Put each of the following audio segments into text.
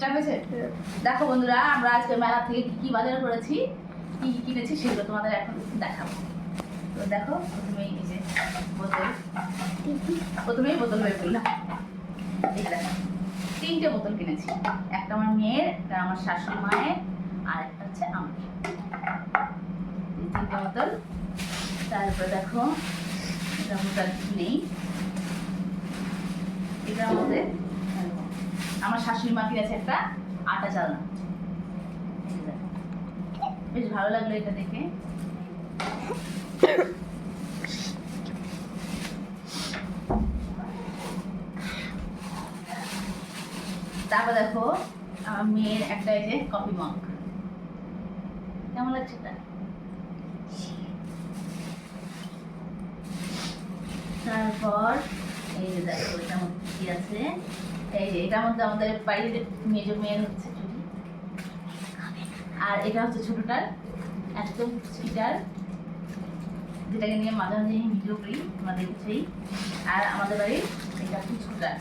চাপেছে? দেখো বন্ধুরা, আমরা আজকে মেলা থেকে কি কি বাজার করেছি, কি কি কিনেছি সেগুলো তোমাদের এখন দেখাবো। তো দেখো, প্রথমেই এই যে বোতল, প্রথমেই বোতল বের করলাম। এই দেখো, 3টে বোতল কিনেছি, একটা আমার মেয়ের, একটা আমার শাশুড়ি মায়ের, আর একটা হচ্ছে আমার। এই 3টে বোতল। তারপর দেখো, এটার মধ্যে আর কিছু নেই। এটার মধ্যে আমার শাশুড়ি মা কিনেছে একটা আটা চালনা। বেশ ভালো লাগলো এটা দেখে। তারপর দেখো, আমার মেয়ের একটা এই যে কফি মগ। কেমন লাগছে এটা? তারপর এই যে দেখো, এটার মধ্যে কি আছে। এই যে এটার মধ্যে আমাদের বাড়ির মেয়ের হচ্ছে চুড়ি, আর এটা হচ্ছে ছোটটার একদম সুইটার, যেটাকে নিয়ে মাঝে মাঝে ভিডিও করি, তোমরা দেখেছি। আর আমাদের বাড়ির এটা হচ্ছে স্কুটার,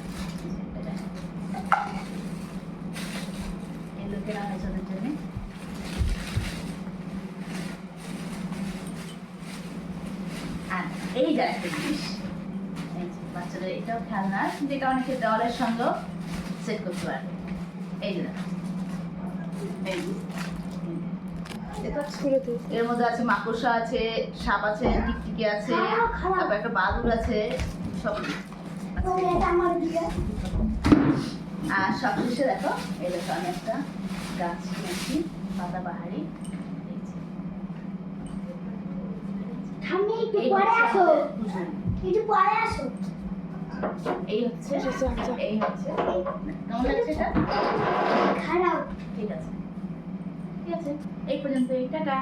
এগুলো কেনা হয়েছে ওদের জন্য। আর এই যে একটা জিনিস, বাচ্চাদের এটাও খেলনা, যেটা অনেকে দেওয়ালের সঙ্গে সেট করতে পারবে। এই যে এর মধ্যে আছে মাকড়সা আছে, সাপ আছে, টিকটিকি আছে, তারপর একটা বাদুড় আছে, সব আছে। আর সবশেষে দেখো, এই দেখো আমি একটা গাছ কিনেছি, পাতাবাহারি। এই হচ্ছে কেমন লাগছে এটা? খারাপ। ঠিক আছে, ঠিক আছে, এই পর্যন্ত, টাটা।